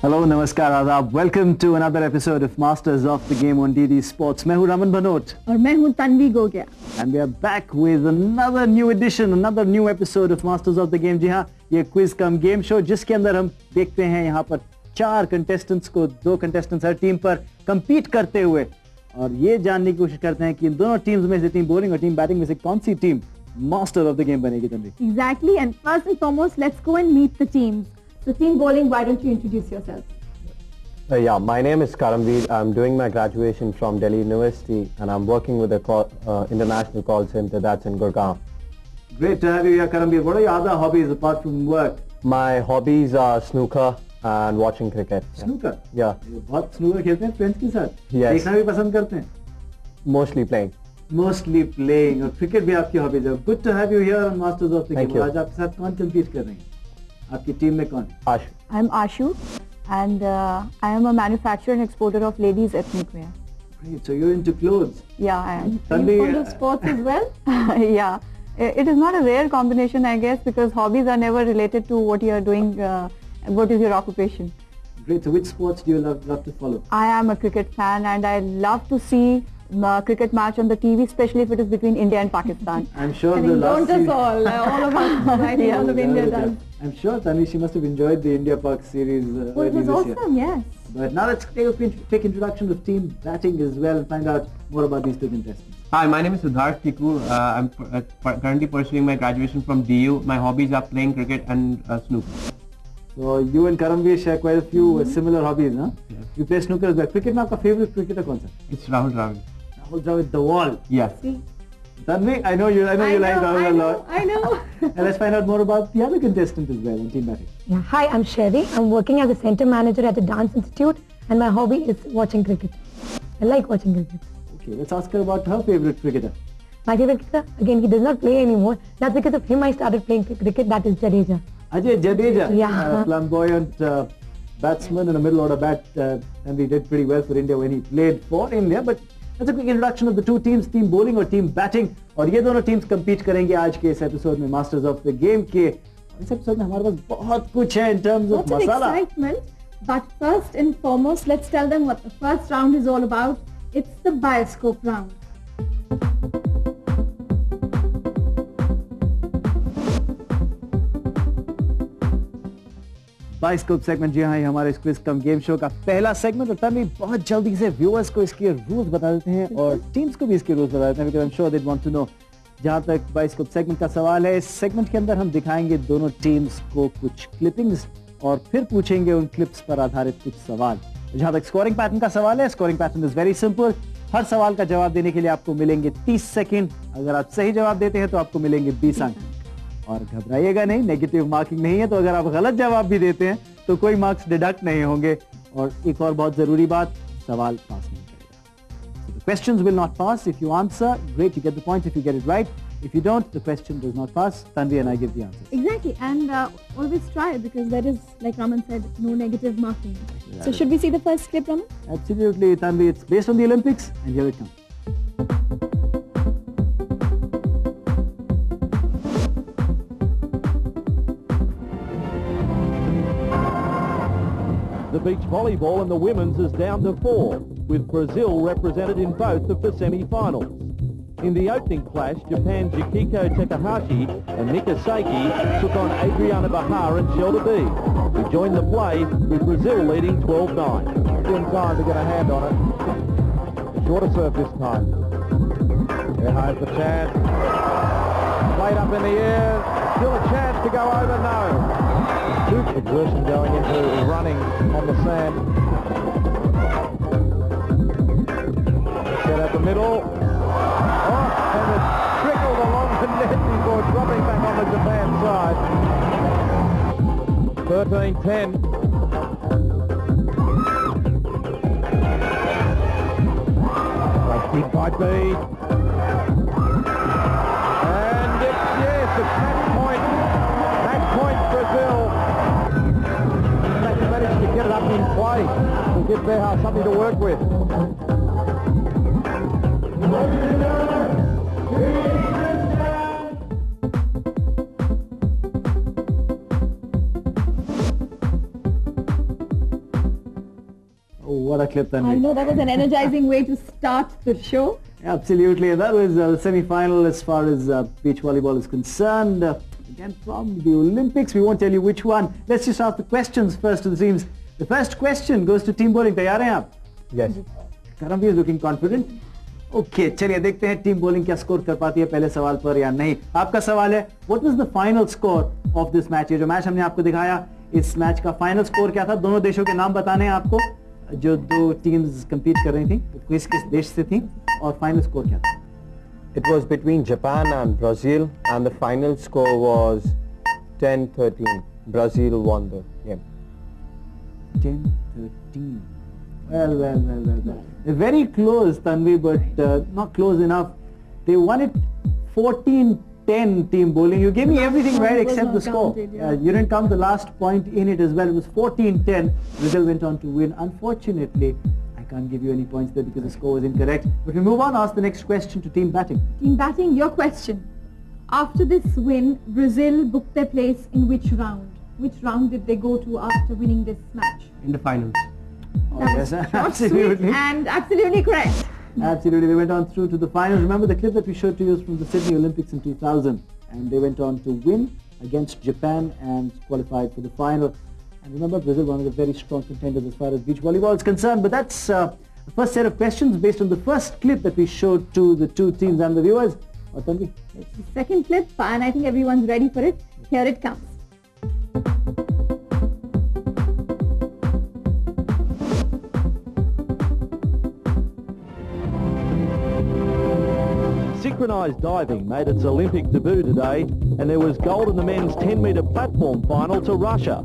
Hello नमस्कार आदाब welcome to another episode of Masters of the Game on DD Sports. मैं हूं रमन भनोट और मैं हूं Tanvi Gogia and we are back with another new edition another new episode of Masters of the Game. जी हां, ये क्विज कम गेम शो जिसके अंदर हम देखते हैं यहाँ पर 4 कंटेस्टेंट्स को, 2 कंटेस्टेंट्स हर टीम पर compete करते हुए और ये जानने की कोशिश करते हैं कि इन दोनों टीम्स में से टीम बॉलिंग और टीम बैटिंग में से कौन सी team master of the game बनेगी। Tanvi Exactly, and first and foremost, let's go and meet the teams. So team bowling, why don't you introduce yourself? Yeah, my name is Karamveer. I'm doing my graduation from Delhi University and I'm working with a international call center that's in Gurgaon. Great to have you here, Karamveer. What are your other hobbies apart from work? My hobbies are snooker and watching cricket. Snooker? Yeah. बहुत snooker खेलते हैं friends के साथ? Yes. देखना भी पसंद करते हैं? Mostly playing. Mostly playing और क्रिकेट भी आपकी हॉबीज है। Good to have you here on Masters of the Thank Game. you. आज आपके साथ कौन compete कर रहे हैं? आपकी टीम में कौन? Ash. I'm Ashu, and I am a manufacturer and exporter of ladies' ethnic wear. Great. So you're into clothes. Yeah, I am. Are Tanvi, you fond of sports as well? Yeah. It is not a rare combination, I guess, because hobbies are never related to what you are doing, what is your occupation. Great. So which sports do you love to follow? I am a cricket fan, and I love to see cricket match on the TV, especially if it is between India and Pakistan. I'm sure I the mean, last don't just series- all of us, right? Yeah. All of India does. I'm sure Tanvi, she must have enjoyed the India-Pak series Oh, early it was this year. awesome, yes. But now let's take a quick introduction of team batting as well and find out more about these 2 contestants. Hi, my name is Siddharth Tiku. I'm currently pursuing my graduation from DU. My hobbies are playing cricket and snooker. So you and Karamveer share quite a few similar hobbies, huh? Yes. You play snooker as well. Cricket में आपका favorite cricketer कौन सा? It's Rahul Dravid. Rahul Dravid, the wall. Yes. See? Tanvi, I know you like Rahul a lot. I know. And let's find out more about the other contestant as well on team batting. Yeah. Hi, I'm Sherry. I'm working as a center manager at the Dance Institute and my hobby is watching cricket. I like watching cricket. Okay, let's ask her about her favorite cricketer. My favorite cricketer, again, he does not play anymore. That's because of him I started playing cricket, that is Jadeja. Ajay Jadeja, Yeah. flamboyant batsman and a middle order bat, and he did pretty well for India when he played for India. But that's a quick introduction of the 2 teams, team bowling और team batting. और ये दोनों teams compete करेंगे आज के इस episode में Masters of the Game के। इस एपिसोड में हमारे पास बहुत कुछ है in terms of Lots of masala. excitement. But first and foremost, let's tell them what the first round is all about. It's the bioscope round. Bioscope segment, जी हाँ, ये हमारे इस क्विज कम गेम शो का पहला सेगमेंट। और तभी बहुत जल्दी से व्यूअर्स को इसके रूल्स बता देते हैं और टीम्स को भी इसके रूल्स बता देते हैं, because I am sure they want to know. जहाँ तक बाइस्कोप सेगमेंट का सवाल है, इस सेगमेंट के अंदर हम दिखाएंगे दोनों टीम्स को कुछ क्लिपिंग्स और फिर पूछेंगे उन क्लिप्स पर आधारित कुछ सवाल। जहाँ तक स्कोरिंग पैटर्न का सवाल है, scoring pattern is very simple. हर सवाल का जवाब देने के लिए आपको मिलेंगे 30 सेकेंड। अगर आप सही जवाब देते हैं तो आपको मिलेंगे 20 अंक। और घबराइएगा नहीं, नेगेटिव मार्किंग नहीं है, तो अगर आप गलत जवाब भी देते हैं तो कोई मार्क्स डिडक्ट नहीं होंगे। और एक और बहुत जरूरी बात, सवाल पास नहीं करेगा। So the questions will not pass. If you answer, great, you get the point if you get it right. If you don't, the question does not pass. Tanvi and I give the answers. Exactly, and always try, because there is, like Raman said, no negative marking. So should we see the first clip, Raman? Absolutely, Tanvi. It's based on the Olympics, and here it comes. The beach volleyball in the women's is down to 4, with Brazil represented in both of the semi-finals. In the opening clash, Japan's Yukiko Takahashi and Nika Seiki took on Adriana Bahar and Shelda B, who joined the play with Brazil leading 12-9. In time to get a hand on it. A shorter serve this time. There has the chance. Played up in the air. Still a chance to go over. No. Good exertion going into running on the sand. Set at the middle. Oh, and it trickled along the net before dropping back on the Japan side. 13-10. Big by B. And it's, yes, it's match point. Match point Brazil. They managed to get it up in play. Will give Behar something to work with. Oh, what a clip, Tanvi. I know that was an energizing way to start the show. Absolutely, that was the semi-final as far as beach volleyball is concerned. Again, from the Olympics, we won't tell you which one. Let's just ask the questions first to the teams. The first question goes to team bowling. तैयार हैं आप? Yes. Karamveer is looking confident. Okay, चलिए देखते हैं team bowling क्या score कर पाती है पहले सवाल पर या नहीं. आपका सवाल है, what was the final score of this match? ये जो मैच हमने आपको दिखाया, इस मैच का फाइनल स्कोर क्या था? दोनों देशों के नाम बताने हैं आपको. जो दो टीम्स compete कर रही थी, किस किस देश से थी और फाइनल स्कोर क्या था? It was between Japan and Brazil, and the final score was 10-13. Brazil won the game. 10-13. Well. They're very close, Tanvi, but not close enough. They won it 14-10 team bowling. You gave me everything right except the score. Counted, yeah. You didn't count the last point in it as well. It was 14-10. Brazil went on to win. Unfortunately, I can't give you any points there because the score was incorrect. But we move on, ask the next question to team batting. Team batting, your question. After this win, Brazil booked their place in which round? Which round did they go to after winning this match? In the finals. Oh, That yes, was short, sweet, absolutely. and absolutely correct. Absolutely, they went on through to the finals. Remember the clip that we showed to you is from the Sydney Olympics in 2000, and they went on to win against Japan and qualified for the final. And remember, Brazil, one of the very strong contenders as far as beach volleyball is concerned. But that's the first set of questions based on the first clip that we showed to the two teams and the viewers. Tanvi? It's the second clip, and I think everyone's ready for it. Here it comes. Synchronised diving made its Olympic debut today, and there was gold in the men's 10-metre platform final to Russia.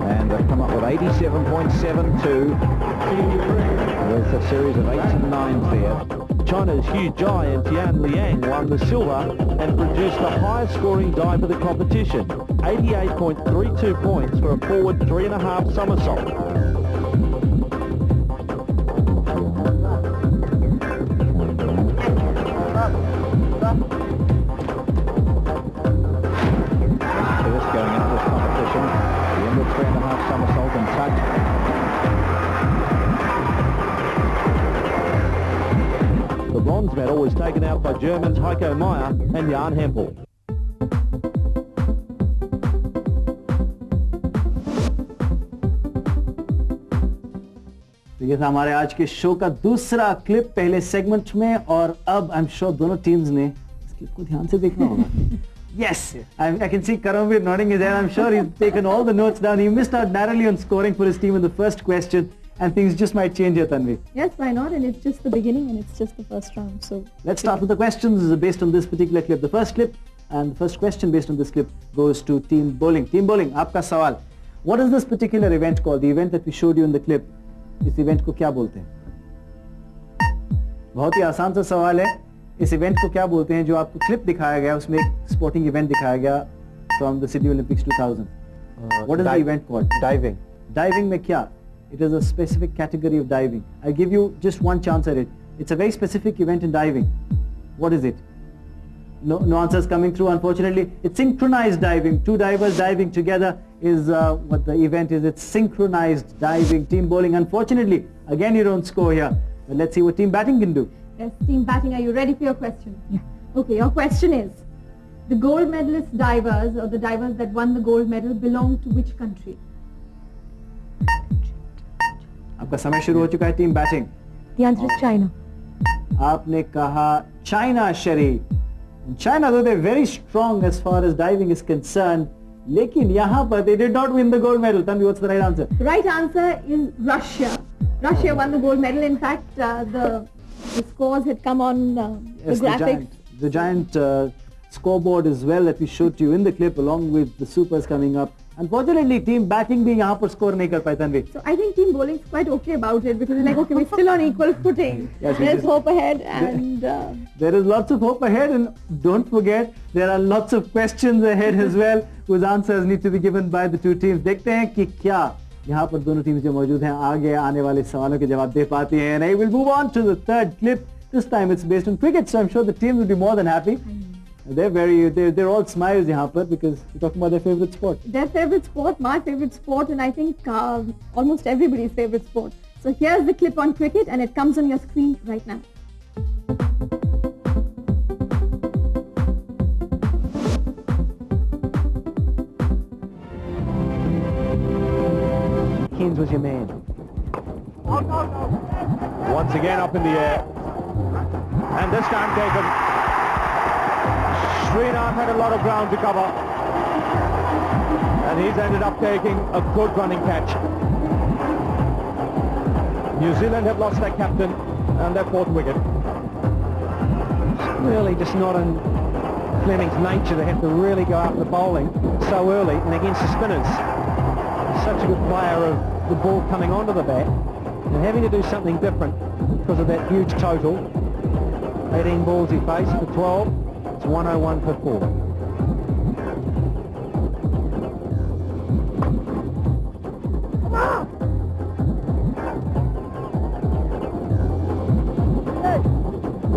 And they've come up with 87.72 with a series of 8s and 9s there. China's Hu Jai and Tian Liang won the silver and produced the highest scoring dive of the competition, 88.32 points for a forward 3.5 somersault. First going into this competition, the inward 3.5 somersault and touch. The bronze medal was taken out by Germans Heiko Meyer and Jan Hempel. तो ये था हमारे आज के show का दूसरा clip पहले segment में, और अब आई एम श्योर दोनों टीम्स ने इस क्लिप को ध्यान से देखना होगा. Yes, I can see Karamveer nodding his head. I'm sure he's taken all the notes down. He missed out narrowly on scoring for his team in the first question, and things just might change here, Tanvi. Yes, why not? And it's just the beginning, and it's just the first round. So Let's start with the questions based on this particular clip. The first clip and the first question based on this clip goes to Team Bowling. Team Bowling, आपका सवाल. What is this particular event called? The event that we showed you in the clip. इस event को क्या बोलते हैं? बहुत ही आसान सा सवाल है. इस event को क्या बोलते हैं? जो आपको clip दिखाया गया, उसमें एक sporting event दिखाया गया from the Sydney Olympics 2000. What is the event called? Diving. Diving में क्या? It is a specific category of diving. I'll give you just one chance at it. It's a very specific event in diving. What is it? No answers coming through, unfortunately. It's synchronized diving. Two divers diving together is what the event is. It's synchronized diving. Team Bowling, unfortunately, again you don't score here. But let's see what Team Batting can do. yes, team batting, are you ready for your question? Yeah. Okay, your question is, the gold medalist divers, or the divers that won the gold medal, belong to which country? आपका समय शुरू हो चुका है Team Batting. The answer is China. आपने कहा China, Shari. And China, though they're very strong as far as diving is concerned, लेकिन यहाँ पर they did not win the gold medal. Tanvi, what's the right answer? The right answer is Russia. Russia won the gold medal. In fact, the scores had come on the Yes, graphics. the giant scoreboard as well that we showed to you in the clip, along with the supers coming up. Unfortunately, Team Batting भी यहाँ पर score नहीं कर पाए, Tanvi. So I think Team Bowling is quite okay about it, because it's like, okay, we're still on equal footing. Yes, we There's just- hope ahead, and There is lots of hope ahead, and don't forget there are lots of questions ahead as well, whose answers need to be given by the two teams. देखते हैं कि क्या यहाँ पर दोनों teams जो मौजूद हैं आगे आने वाले सवालों के जवाब दे पाती हैं. And I will move on to the third clip. This time it's based on cricket, so I'm sure the team will be more than happy. They're all smiles here because we're talking about their favorite sport. Their favorite sport, my favorite sport, and I think almost everybody's favorite sport. So here's the clip on cricket, and it comes on your screen right now. Keynes was your man. Once again up in the air. And this time taken. Srinath had a lot of ground to cover. And he's ended up taking a good running catch. New Zealand have lost their captain and their fourth wicket. It's really just not in Fleming's nature to have to really go after the bowling so early and against the spinners. He's such a good player of the ball coming onto the bat and having to do something different because of that huge total. 18 balls he faced for 12. It's 101 for 4.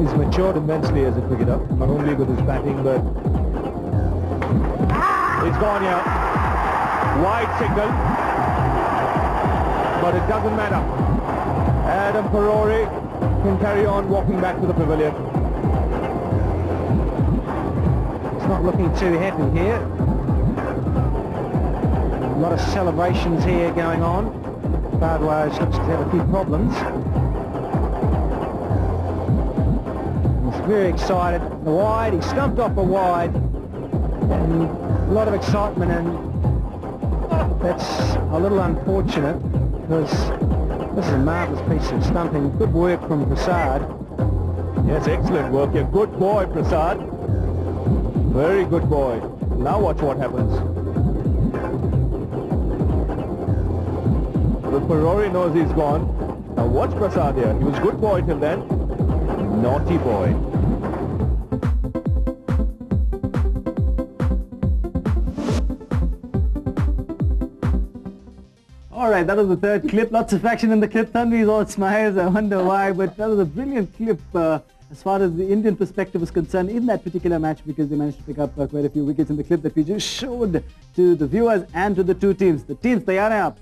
He's matured immensely as a cricketer, not only with his batting, but he's gone here. Wide signal, but it doesn't matter. Adam Parore can carry on walking back to the pavilion. He's not looking too happy here. A lot of celebrations here going on. Bhardwaj looks to have a few problems. Very excited. The wide, he stumped off a wide, and a lot of excitement, and that's a little unfortunate because this is a marvellous piece of stumping. Good work from Prasad. Yes, excellent work. A good boy, Prasad. Very good boy. Now watch what happens. The Parore knows he's gone. Now watch Prasad here. He was good boy till then. Naughty boy. Alright, that was the third clip. Lots of action in the clip. Tanvi is all smiles. I wonder why, but that was a brilliant clip as far as the Indian perspective is concerned in that particular match, because they managed to pick up quite a few wickets in the clip that we just showed to the viewers and to the two teams. The teams, तैयार हैं आप?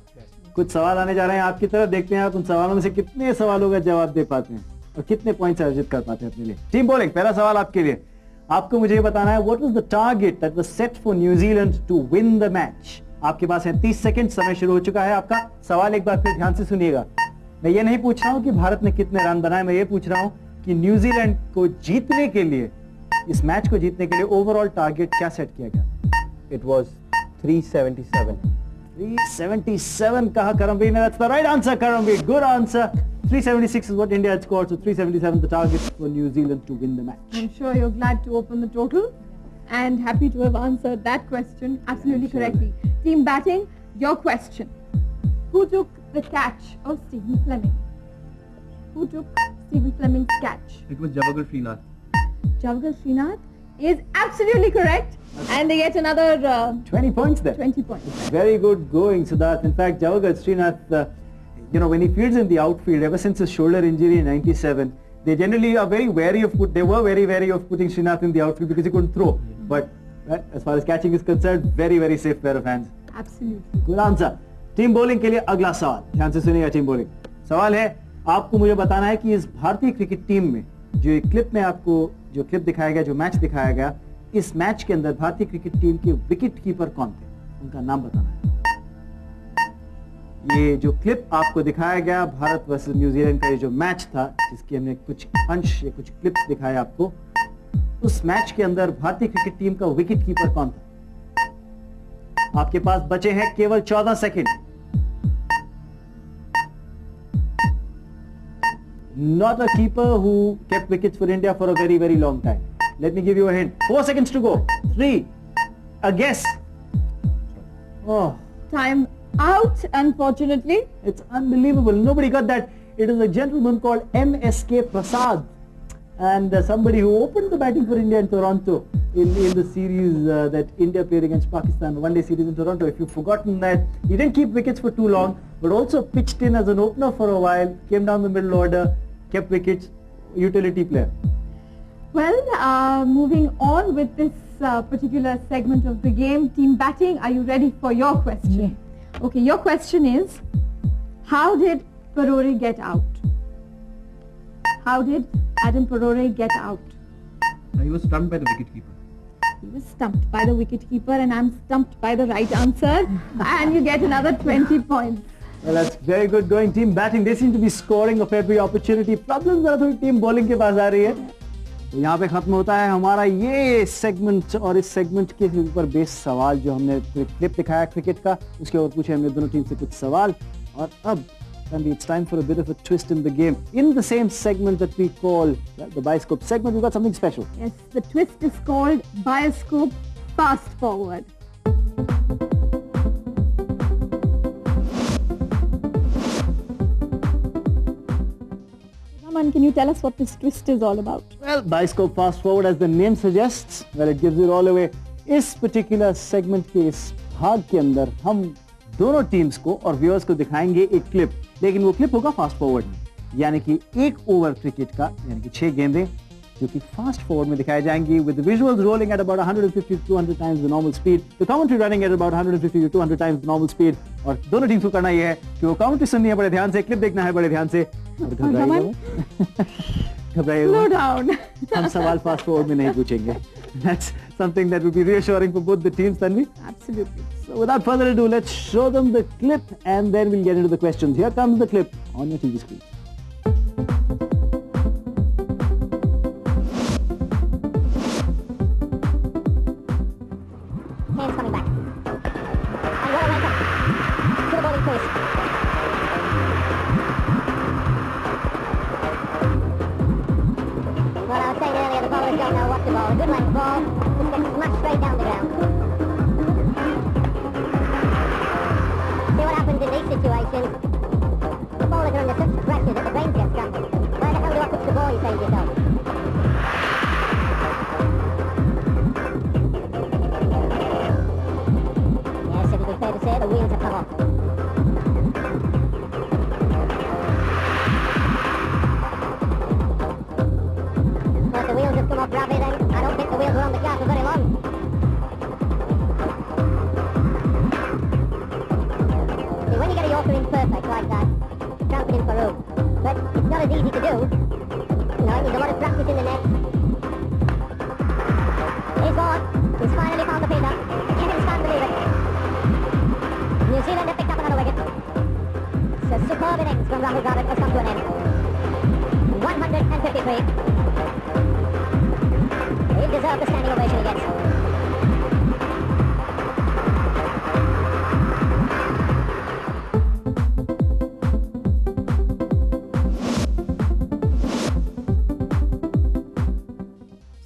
कुछ सवाल आने जा रहे हैं आपकी तरफ. देखते हैं आप उन सवालों में से कितने सवालों का जवाब दे पाते हैं और कितने पॉइंट्स अर्जित कर पाते हैं अपने लिए. टीम बॉलिंग, पहला सवाल आपके लिए. आपको मुझे ये बताना है, what was the target that was set for New Zealand to win the match? आपके पास है 30 सेकंड. समय शुरू हो चुका है आपका. सवाल एक बार फिर ध्यान से सुनिएगा. मैं ये नहीं पूछ रहा हूं कि भारत ने कितने रन बनाए, मैं ये पूछ रहा हूं कि न्यूजीलैंड को जीतने के लिए, इस मैच को जीतने के लिए ओवरऑल टारगेट क्या सेट किया गया? It was 377. 377 कहा करमवीर ने. That's the right answer, Karamveer. Good answer. 376 is what India had scored, so 377 the target for New Zealand to win the match. I'm sure you're glad to open the total and happy to have answered that question absolutely correctly. Team batting, your question. Who took the catch of Stephen Fleming? Who took Stephen Fleming's catch? It was Javagal Srinath. Javagal Srinath is absolutely correct, and they get another 20 points there. 20 points. Very good going, Siddharth. In fact, Javagal Srinath, when he fields in the outfield, ever since his shoulder injury in '97, they generally are very wary of they were very wary of putting Srinath in the outfield because he couldn't throw. But as far as catching is concerned, very, very safe pair of hands. Absolutely. Good answer. Team bowling के लिए अगला सवाल, ध्यान से सुनिएगा team bowling. सवाल है, आपको मुझे बताना है कि इस भारतीय क्रिकेट टीम में जो क्लिप में आपको जो क्लिप दिखाया गया, जो मैच दिखाया गया, इस मैच के अंदर भारतीय क्रिकेट टीम के विकेट कीपर कौन थे? उनका नाम बताना है. ये जो क्लिप आपको दिखाया गया, भारत वर्सेस न्यूजीलैंड का ये जो मैच था, जिसकी हमने कुछ अंश या कुछ क्लिप्स दिखाए आपको, उस मैच के अंदर भारतीय क्रिकेट टीम का विकेट कीपर कौन था? आपके पास बचे हैं केवल 14 second. Not a keeper who kept wickets for India for a very, very long time. Let me give you a hint. 4 seconds to go. 3. A guess. Oh. Time out, unfortunately. It's unbelievable. Nobody got that. It is a gentleman called M.S.K. Prasad. And somebody who opened the batting for India in Toronto in the series that India played against Pakistan, the one-day series in Toronto. If you've forgotten that, he didn't keep wickets for too long, but also pitched in as an opener for a while, came down the middle order, kept wickets. utility player? Well, moving on with this particular segment of the game, team batting, are you ready for your question? Yeah. Okay, your question is, how did Parore get out? How did Adam Parore get out? He was stumped by the wicketkeeper. He was stumped by the wicketkeeper, and I'm stumped by the right answer. And you get another 20 points. Well, that's very good going. Team batting, they seem to be scoring of every opportunity. Problem जरा थोड़ी team bowling के पास आ रही है. तो यहाँ पे खत्म होता है हमारा ये सेगमेंट, और इस सेगमेंट के ऊपर बेस सवाल जो हमने क्लिप दिखाया क्रिकेट का, उसके ऊपर पूछे हमने दोनों टीम से कुछ सवाल. और अब it's time for a bit of a twist in the game. In the same segment that we call the Bioscope segment, we've got something special. Yes, the twist is called Bioscope Fast Forward. Raman, can you tell us what this twist is all about? Well, Bioscope Fast Forward, as the name suggests, well, it gives it all away. इस particular segment के इस भाग के अंदर हम दोनों teams को और व्यूअर्स को दिखाएंगे एक क्लिप, लेकिन वो क्लिप होगा फास्ट फॉरवर्ड में, यानी कि एक ओवर क्रिकेट का, यानी कि 6 गेंदें जो कि फास्ट फॉरवर्ड में दिखाई जाएंगी, with the visuals rolling at about 150 to 200 times the normal speed, the commentary running at about 150 to 200 times the normal speed. और दोनों टीम्स को करना ये है कि वो commentary सुननी है बड़े ध्यान से, क्लिप देखना है बड़े ध्यान से, और घबराइएगा Slow down. हम सवाल फास्ट फॉरवर्ड में नहीं पूछेंगे. That's something that will be reassuring for both the teams, Tanvi. Absolutely. So without further ado, let's show them the clip and then we'll get into the questions. Here comes the clip on your TV screen. Hands coming back. And what a welcome to the bowling crease. Well, I was saying earlier, the bowlers don't know what to bowl. A good length ball, just gets smashed straight down the ground. See what happens in these situations. The bowlers are under such pressure that the brains get scrambled. Where the hell do I put the ball, you say to yourself? Yes, it would be fair to say the wheels have come off. But the wheels have come off Ravi then. I don't think the wheels were on the car for very long. See, when you get a Yorker imperfect like that, tramping in for room. But it's not as easy to do. You know, it needs a lot of practice in the net. He's gone. He's finally found the fielder. Evans can't believe it. New Zealand have picked up another wicket. So superb innings from Rahul Dravid has come to an end. 153. He deserved the standing ovation he gets.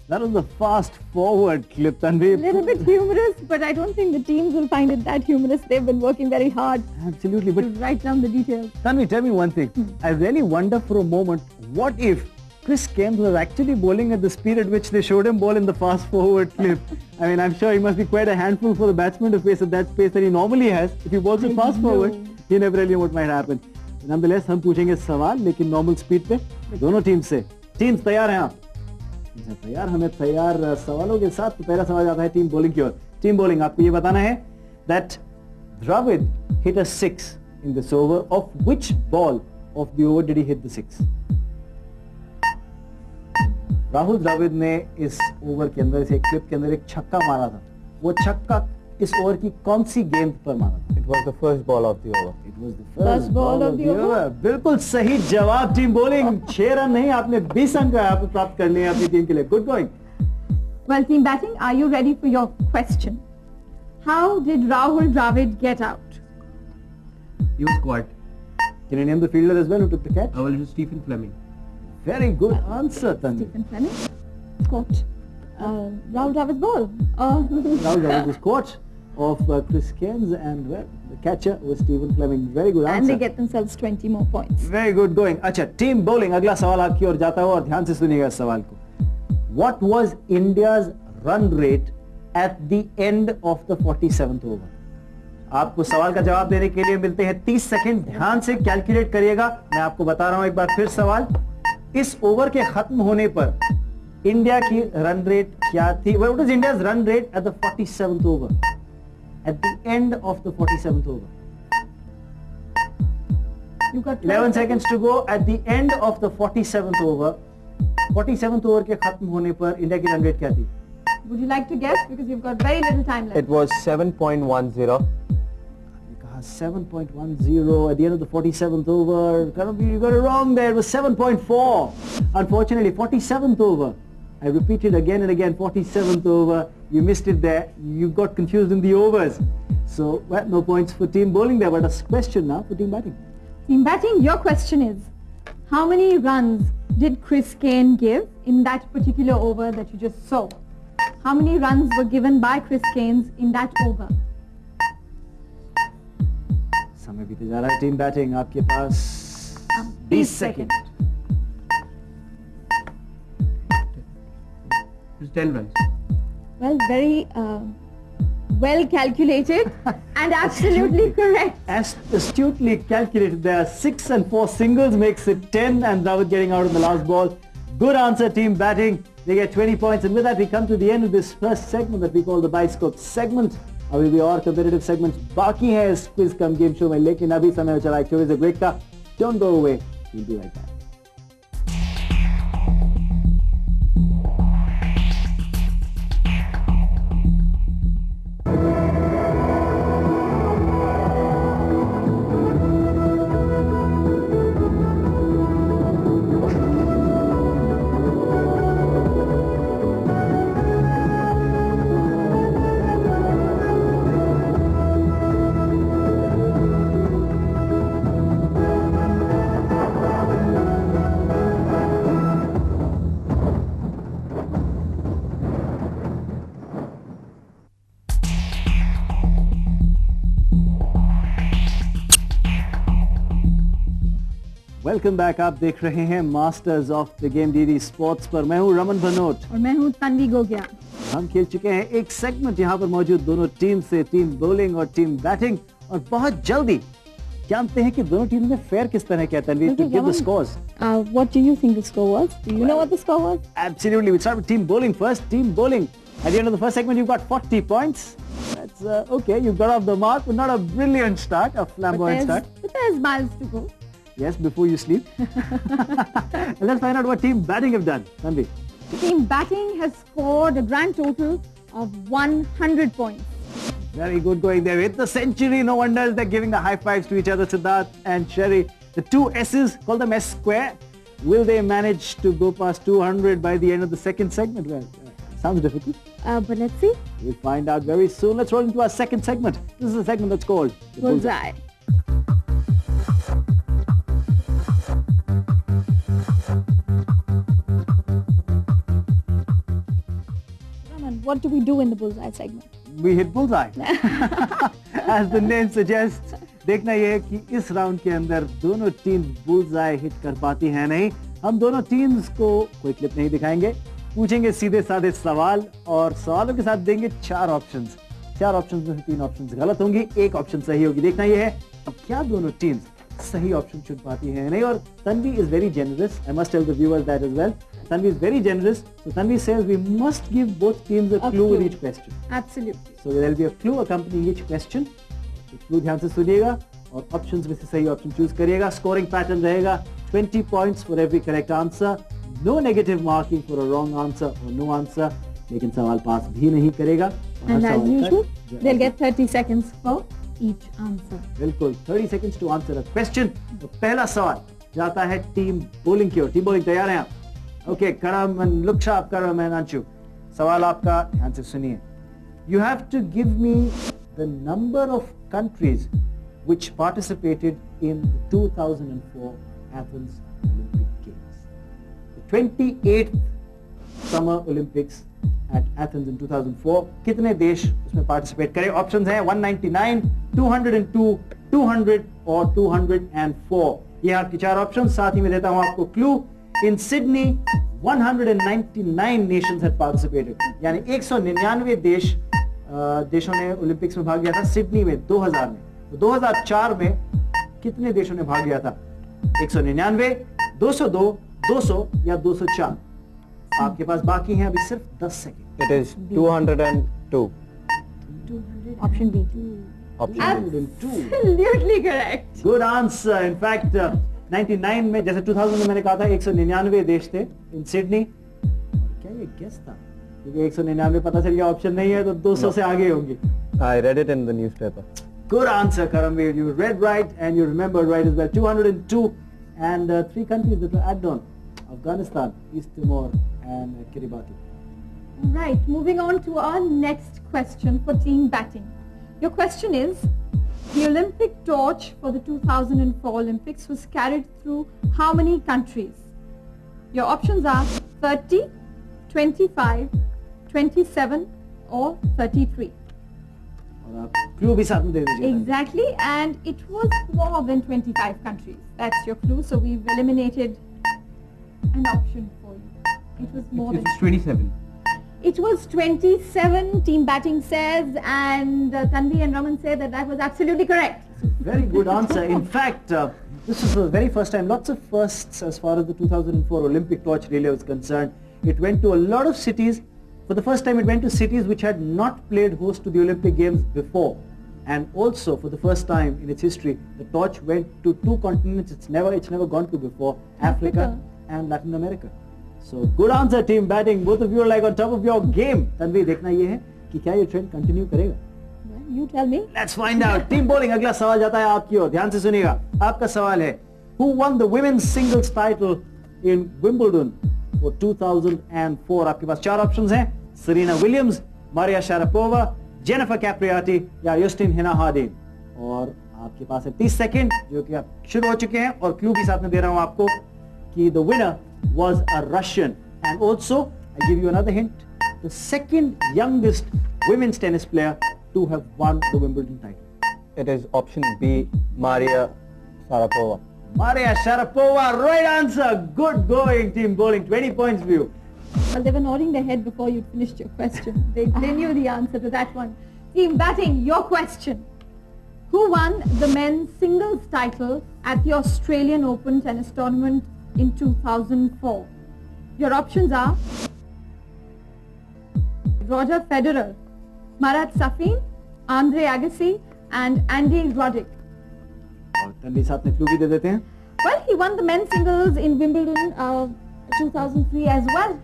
That was the fast forward clip, Tanvi. A little bit humorous, but I don't think the teams will find it that humorous. They've been working very hard Absolutely, to but write down the details. Tanvi, tell me one thing. I really wonder for a moment, what if Chris Kent was actually bowling at the speed at which they showed him bowl in the fast forward clip? I mean, I'm sure he must be quite a handful for the batsman to face at that pace that he normally has. If he bowls it fast forward, you never really know what might happen. Nonetheless, हम पूछेंगे सवाल, लेकिन normal speed पे दोनों team से. Teams तैयार हैं आप? तैयार, हमें तैयार सवालों के साथ. तो पहला सवाल आता है टीम बॉलिंग की ओर. टीम बॉलिंग, आपको ये बताना है that Dravid hit a 6 in this over. Of which ball of the over did he hit the 6? Rahul Dravid ने इस ओवर के अंदर, इस एक क्लिप के अंदर एक छक्का मारा था. वो छक्का इस ओवर की कौन सी गेंद पर मारा था? It was the first ball of the over. It was the first ball of the over. बिल्कुल सही जवाब टीम बॉलिंग. 6 रन नहीं, आपने 20 रन का आप प्राप्त कर लिए अपनी टीम के लिए. Good going. Well, team batting, are you ready for your question? How did Rahul Dravid get out? He was caught. Can you name the fielder as well who took the catch? Well, it was Stephen Fleming. Very good answer, Tanvi. Stephen Fleming caught Rahul Dravid's ball. Rahul Dravid was caught of Chris Kent, and well, the catcher was Stephen Fleming. Very good answer. And they get themselves 20 more points. Very good going. अच्छा, team bowling. अगला सवाल आपकी ओर जाता है और ध्यान से सुनिएगा इस सवाल को. What was India's run rate at the end of the 47th over? आपको सवाल का जवाब देने के लिए मिलते हैं 30 सेकंड. ध्यान से कैलकुलेट करिएगा. मैं आपको बता रहा हूं एक बार फिर सवाल. इस ओवर के खत्म होने पर इंडिया की रन रेट क्या थी? What is India's run rate at the 47th over? At the end of the 47th over. You got 11 seconds to go. At the end of the 47th over, 47th over के खत्म होने पर India की run rate क्या थी? Would you like to guess? Because you've got very little time left. It was 7.10. 7.10 at the end of the 47th over. You got it wrong there. It was 7.4. Unfortunately, 47th over. I repeated again and again, 47th over. You missed it there. You got confused in the overs. So, well, no points for team bowling there, but a question now for team batting. Team batting, your question is, how many runs did Chris Kane give in that particular over that you just saw? How many runs were given by Chris Kane in that over? समय बीते जा रहा है. Team batting आपके पास 20 second. It's 10 runs. Well, very well calculated and absolutely correct. As astutely calculated there. 6 and 4 singles makes it 10, and Dravid getting out on the last ball. Good answer, team batting. They get 20 points, and with that we come to the end of this first segment that we call the Bioscope segment. अभी भी और competitive segments बाकी है इस quiz कम game show में, लेकिन अभी समय हो चला है छोटे से break का. Don't go away. We'll be right back. Welcome back. आप देख रहे हैं masters of the game DD sports पर. मैं हूं रमन भनोट और मैं हूं तन्वी गोगिया. हम खेल चुके हैं एक सेगमेंट यहां पर मौजूद दोनों टीम से, टीम बॉलिंग और टीम बैटिंग, और बहुत जल्दी जानते हैं कि दोनों टीम में फेयर किस तरह के Tanvi. To give the scores. What do you think the score was? Do you know what the score was? Absolutely. We start with team bowling first. Team bowling. At the end of the first segment, you've got 40 points. That's okay. You've got off the mark, but not a brilliant start, a flamboyant start. But there's miles to go. Yes, before you sleep. Let's find out what team batting have done. Tanvi. Team batting has scored a grand total of 100 points. Very good going there with the century. No wonder they're giving the high fives to each other, Siddharth and Sherry. The two S's, call them S square. Will they manage to go past 200 by the end of the second segment? Well, sounds difficult. But let's see. We'll find out very soon. Let's roll into our second segment. This is a segment that's called the Bullseye. What do we do in the Bullseye segment? We hit bullseye. As the name suggests, देखना ये है कि इस round के अंदर दोनों team bullseye hit कर पाती हैं नहीं. हम दोनों टीम्स को कोई क्लिप नहीं दिखाएंगे, पूछेंगे सीधे साधे सवाल और सवालों के साथ देंगे 4 ऑप्शंस. 4 ऑप्शंस में से 3 ऑप्शंस गलत होंगी, 1 ऑप्शन सही होगी. देखना ये है अब क्या दोनों टीम्स सही ऑप्शन चुन पाती हैं नहीं. और Tanvi is very generous. I must tell the viewers that as well. Tanvi is very generous. So Tanvi says we must give both teams a clue with each question. Absolutely. So there will be a clue accompanying each question. तो clue ध्यान से सुनिएगा और options में से सही option choose करिएगा. Scoring pattern रहेगा 20 points for every correct answer. No negative marking for a wrong answer or no answer. लेकिन सवाल पास भी नहीं करेगा. And as usual, they'll get 30 seconds for each answer. बिल्कुल 30 seconds to answer a question. तो पहला सवाल जाता है टीम बॉलिंग की ओर. टीम बॉलिंग तैयार हैं आप? Okay, Karam and look sharp, Karam and Anshu. सवाल आपका ध्यान से सुनिए. You have to give me the number of countries which participated in the 2004 Athens Olympic Games. The 28th Summer Olympics at Athens in 2004. कितने देश उसमें participate करें? Options हैं 199, 202, 200 और 204. ये आपकी 4 options. साथ ही में देता हूँ आपको clue. In Sydney, 199 nations had participated. यानी 199 देशों ने ओलंपिक्स में भाग लिया था. सिडनी में 2000 में. तो 2004 में कितने देशों ने भाग लिया था? 199, 202 200 या 204? आपके पास बाकी हैं अभी सिर्फ 10 second. It is 202. 200. Option B. Option B. 202. Absolutely correct. Good answer. In fact, 99 में जैसे 2000 में मैंने कहा था 199 देश थे in Sydney. क्या ये guess था? क्योंकि 199 पता चल गया ऑप्शन नहीं है तो 200 से आगे होंगी. I read it in the newspaper. Good answer, Karamveer. You read right and you remembered right as well. 202 and 3 countries that were added on: Afghanistan, East Timor, and Kiribati. Right, moving on to our next question for team batting. Your question is, the Olympic torch for the 2004 Olympics was carried through how many countries? Your options are 30, 25, 27 or 33. और आप clue भी साथ में दे दीजिए. Exactly, and it was more than 25 countries. That's your clue, so we've eliminated an option for you. It was more than... It's 27. It was 27, team batting says, and Tanvi and Raman say that that was absolutely correct. Very good answer. In fact, this was the very first time, lots of firsts as far as the 2004 Olympic torch relay was concerned. It went to a lot of cities. For the first time, it went to cities which had not played host to the Olympic Games before. And also, for the first time in its history, the torch went to 2 continents it's never gone to before, Africa and Latin America. So, good answer, team batting. Both of you are like on top of your game. Tanvi, देखना ये है कि क्या ये trend continue करेगा? Well, you tell me. Let's find out. Team bowling, अगला सवाल जाता है आपकी ओर. ध्यान से सुनिएगा. आपका सवाल है, Who won the women's singles title in Wimbledon for 2004? आपके पास 4 ऑप्शंस हैं. Serena Williams, Maria Sharapova, Jennifer Capriati या Justin Hina Hardin. और आपके पास है 30 सेकंड जो कि आप शुरू हो चुके हैं और क्लू भी साथ में दे रहा हूं आपको कि the winner was a Russian. And also, I give you another hint, the second youngest women's tennis player to have won the Wimbledon title. It is option B, Maria Sharapova. Maria Sharapova, right answer. Good going, team bowling. 20 points for you. Well, they were nodding their head before you finished your question. They knew the answer to that one. Team batting, your question. Who won the men's singles title at the Australian Open tennis tournament in 2004? Your options are Roger Federer, Marat Safin, Andre Agassi, and Andy Roddick. और तन्वी साथ में clue भी दे देते हैं. Well, he won the men's singles in Wimbledon 2003 as well.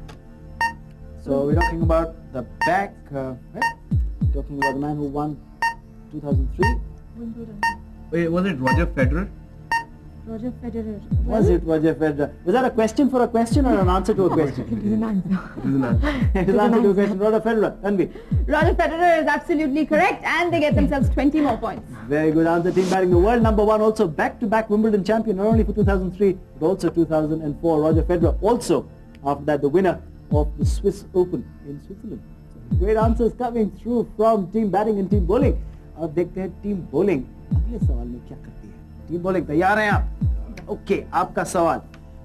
So we're talking about the back, right? Talking about the man who won 2003. Wimbledon. Wait, was it Roger Federer? Roger Federer. Was it Roger Federer? Was that a question for a question or an answer to a question? It is an answer. It is an answer. It is an answer to a question. Roger Federer. Tanvi. Roger Federer is absolutely correct, and they get themselves 20 more points. Very good answer, team batting. The world number 1, also back-to-back Wimbledon champion, not only for 2003 but also 2004. Roger Federer. Also, after that, the winner of the Swiss Open in Switzerland. So, great answers coming through from team batting and team bowling. अब देखते हैं team bowling अगले सवाल में क्या करती है. Team bowling तैयार हैं आप? Okay, आपका सवाल.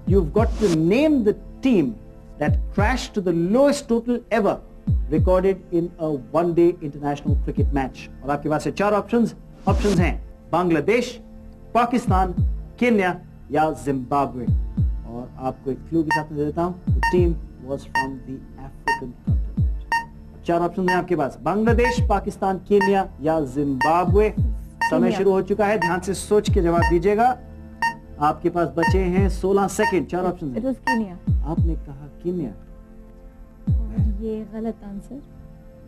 You've got to name the team that crashed to the lowest total ever recorded in a one-day international cricket match. और आपके पास है 4 ऑप्शंस. ऑप्शंस हैं बांग्लादेश, पाकिस्तान, केन्या या जिम्बाब्वे. और आपको एक क्लू भी साथ में दे देता हूं. The team was from the African continent. 4 option हैं आपके पास. बांग्लादेश, पाकिस्तान, केन्या या जिम्बाब्वे. समय शुरू हो चुका है. ध्यान से सोच के जवाब दीजिएगा. आपके पास बचे हैं 16 second. 4 option It was Kenya. आपने कहा केन्या. ये गलत आंसर.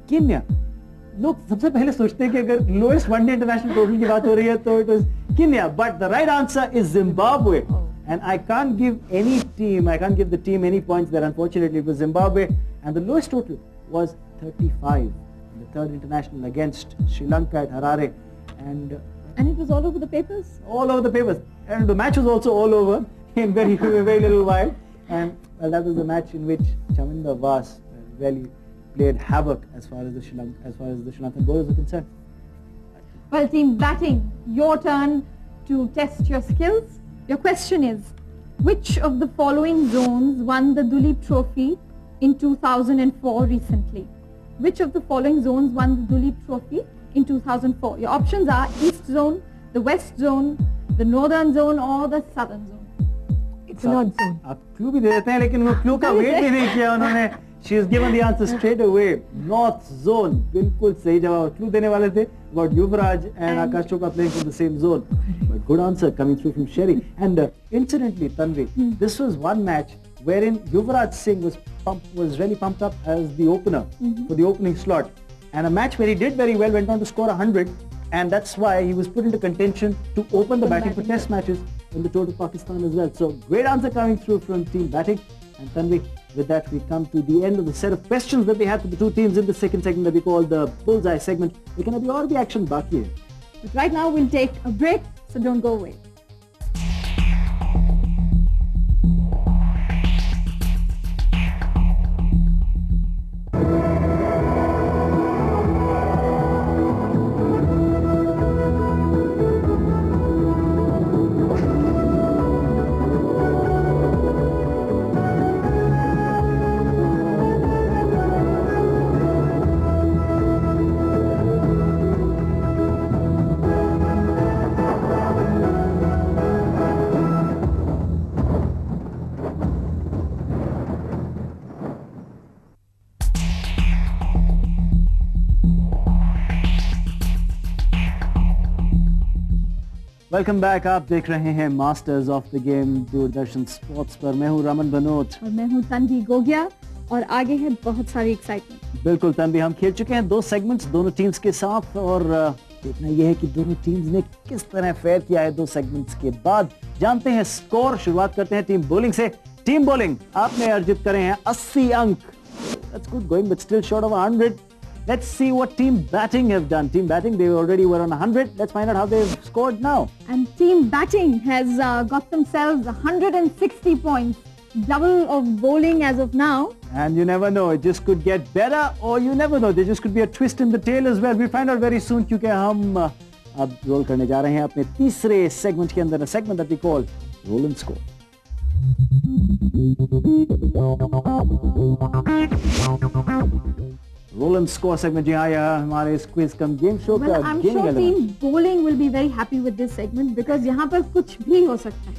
केन्या. लोग सबसे पहले सोचते हैं कि अगर लोएस्ट वनडे इंटरनेशनल टोटल की बात हो रही है तो it was Kenya, but the right answer is Zimbabwe. And I can't give the team any points there. Unfortunately, it was Zimbabwe, and the lowest total was 35 in the 3rd international against Sri Lanka at Harare, and it was all over the papers. All over the papers, and the match was also all over in very little while. And well, that was the match in which Chaminda Vaas really played havoc as far as the Sri Lankan bowlers are concerned. Well, team batting, your turn to test your skills. Your question is, which of the following zones won the Duleep Trophy in 2004 recently? Which of the following zones won the Duleep Trophy in 2004? Your options are East Zone, the West Zone, the Northern Zone or the Southern Zone. It's not zone. आप clue भी दे देते हैं लेकिन वो clue का wait भी नहीं किया उन्होंने. She has given the answer straight away. North zone. बिल्कुल सही जवाब. क्लू देने वाले थे about Yuvraj and Akash Chopra playing from the same zone. But good answer coming through from Sherry. And incidentally, Tanvi, this was one match wherein Yuvraj Singh was really pumped up as the opener for the opening slot. And a match where he did very well, went on to score 100. And that's why he was put into contention to open the batting for test matches in the tour of Pakistan as well. So great answer coming through from team batting. And Tanvi, with that we come to the end of the set of questions that we had for the two teams in the second segment that we call the Bullseye segment. We can have all the action baki hai. But right now we'll take a break, so don't go away. Welcome back. आप देख रहे हैं masters of the game Doordarshan sports पर. मैं हूं रमन बनोट और मैं हूं तन्वी गोगिया और आगे है बहुत सारी एक्साइटमेंट. बिल्कुल तन्वी, हम खेल चुके हैं 2 सेगमेंट्स दोनों टीम्स के साथ और देखना यह है कि दोनों टीम्स ने किस तरह फेयर किया है 2 सेगमेंट्स के बाद. जानते हैं स्कोर. शुरुआत करते हैं टीम बॉलिंग से. टीम बॉलिंग आपने अर्जित करे हैं 80 अंक. That's good going but still short of 100. Let's see what team batting have done. Team batting, they already were on 100. Let's find out how they've scored now. And team batting has got themselves 160 points. Double of bowling as of now. And you never know, it just could get better or you never know. There just could be a twist in the tail as well. We'll find out very soon क्योंकि हम अब role करने जा रहे हैं अपने तीसरे segment के अंदर. A segment that we call Roll and Score. Roll and Score segment. जी हाँ, यह हमारे इस क्विज कम गेम शो का I'm game sure element. team bowling will be very happy with this segment because यहाँ पर कुछ भी हो सकता है.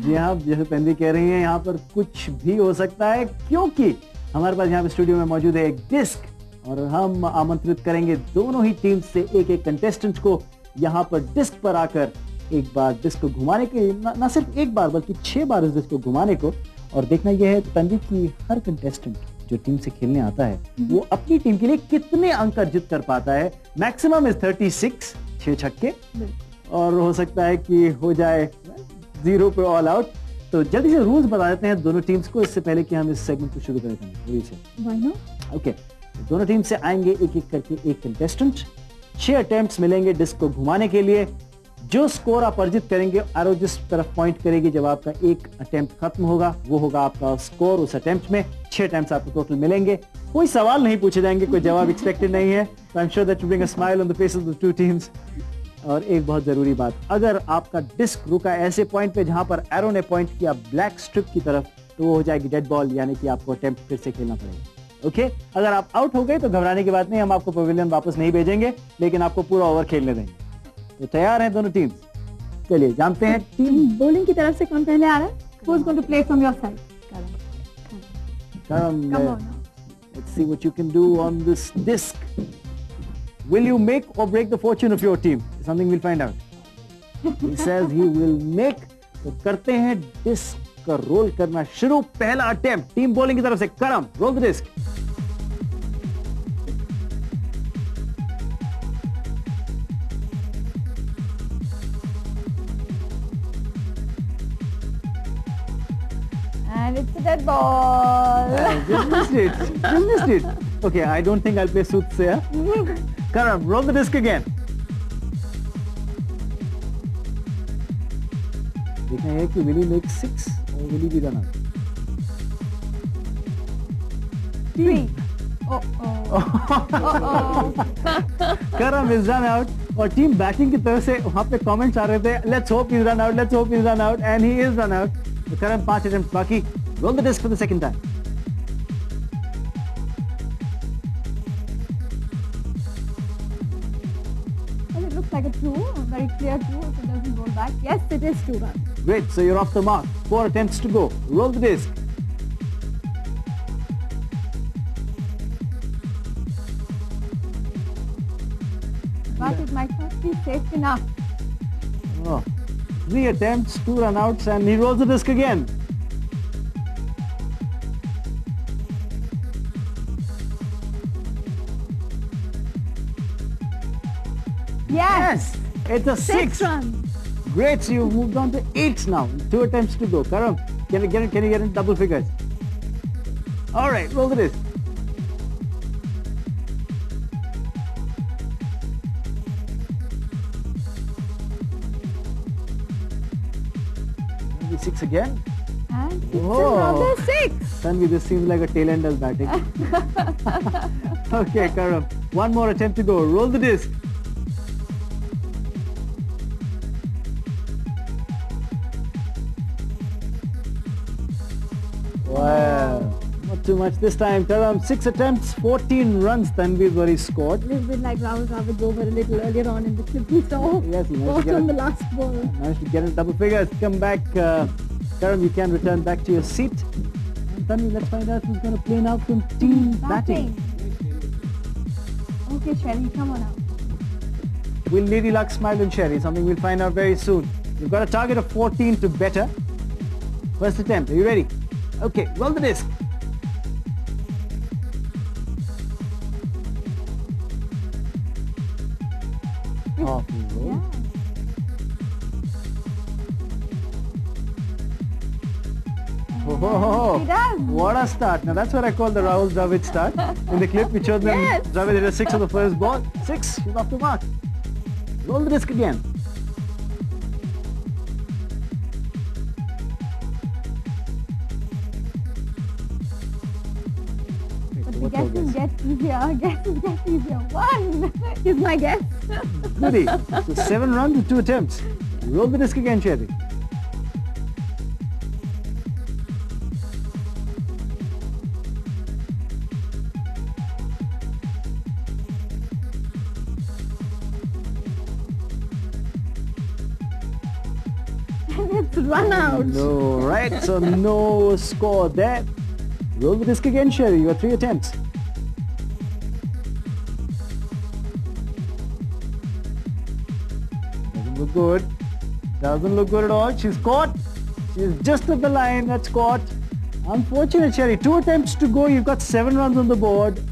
जी हाँ, जैसे तन्वी कह रही हैं यहाँ पर कुछ भी हो सकता है क्योंकि हमारे पास यहाँ पे स्टूडियो में मौजूद है एक डिस्क और हम आमंत्रित करेंगे दोनों ही टीम से एक एक कंटेस्टेंट को यहाँ पर डिस्क पर आकर एक बार डिस्क को घुमाने के ना सिर्फ एक बार बल्कि 6 बार इस डिस्क को घुमाने को. और देखना यह है तन्वी की हर कंटेस्टेंट जो टीम से खेलने आता है वो अपनी टीम के लिए कितने अंक अर्जित कर पाता है. मैक्सिमम इज 36 6 छक्के और हो सकता है कि हो जाए 0 पे ऑल आउट. तो जल्दी से रूल्स बता देते हैं दोनों टीम्स को इससे पहले कि हम इस सेगमेंट को शुरू करें. ओके, दोनों टीम से आएंगे एक एक करके एक कंटेस्टेंट. 6 अटेम्प्ट्स मिलेंगे डिस्क को घुमाने के लिए. जो स्कोर आप अर्जित करेंगे एरो जिस तरफ पॉइंट करेगी जब आपका एक अटेम्प्ट खत्म होगा वो होगा आपका स्कोर उस अटेम्प्ट में. 6 अटेम्प्ट्स आपको टोटल मिलेंगे. कोई सवाल नहीं पूछे जाएंगे, कोई जवाब एक्सपेक्टेड नहीं है. So I'm sure that you bring a smile on the faces of the two teams. और एक बहुत जरूरी बात, अगर आपका डिस्क रुका ऐसे पॉइंट पे जहां पर एरो ने पॉइंट किया ब्लैक स्ट्रिप की तरफ तो वो हो जाएगी डेड बॉल, यानी कि आपको अटेम्प्ट फिर से खेलना पड़ेगा. ओके, अगर आप आउट हो गए तो घबराने की बात नहीं, हम आपको पवेलियन वापस नहीं भेजेंगे लेकिन आपको पूरा ओवर खेलने देंगे. तो तैयार हैं दोनों टीम्स? चलिए जानते हैं टीम बॉलिंग की तरफ से कौन पहले आ रहा है. Who is going to play from your side? Karam, Come on. let's see what you can do on this disc. Will you make or break the fortune of your team? Something we'll find out. He says he will make. तो करते हैं disc का role करना शुरू. पहला attempt team bowling की तरफ से. Karam, roll the disc. And it's a dead ball. Just missed it. Just missed it. Okay, I don't think I'll play soothsayer. Karam, roll the disc again. देखना है कि will he make 6 or will he be run out? 3. Karam is run out और team batting की तरफ से वहां पे comments आ रहे थे let's hope he's run out, let's hope he's run out and he is run out. तो Karam 5 attempt बाकी. Roll the disc for the second time. And it looks like a true, a very clear true if it doesn't roll back. Yes, it is 2 runs. Great, so you're off the mark. 4 attempts to go. Roll the disc. But it might not be safe enough. Oh, 3 attempts, 2 run-outs, and he rolls the disc again. Yes! It's a 6 runs. Great, so you've moved on to 8 now. 2 attempts to go. Karam, can you get in double figures? All right, roll the disc. Maybe 6 again. And it's Whoa. another 6. Tanvi, this seems like a tail-ender's batting. Okay, Karam, 1 more attempt to go. Roll the disc. Wow, not too much this time. Karam, 6 attempts, 14 runs. Tanvi is what he scored. A little bit like Rahul Dravid over a little earlier on in the clip we saw. Yes, he managed to Caught get on it. the last ball. Managed to get in double figures. Come back, Karam, you can return back to your seat. And Tanvi, let's find out who's going to play now from team batting. Okay, Sherry, come on out. Will Lady Luck smile and Sherry? Something we'll find out very soon. You've got a target of 14 to better. First attempt. Are you ready? Okay, roll the disc. Off you roll. Yeah. Oh, He does. what a start. Now that's what I call the Rahul Dravid start. In the clip we showed them Yes. Dravid hit a 6 on the first ball. 6, he's off the mark. Roll the disc again. But the What's your guesses guess? get easier. Guesses get easier. 1 is my guess. Goody. So 7 runs with 2 attempts. Roll the disc again, Sherry. And it's run out. No, right? So no score there. Roll the disc again, Sherry. You got 3 attempts. Doesn't look good. Doesn't look good at all. She's caught. She's just at the line. That's caught. Unfortunate, Sherry. 2 attempts to go. You've got 7 runs on the board.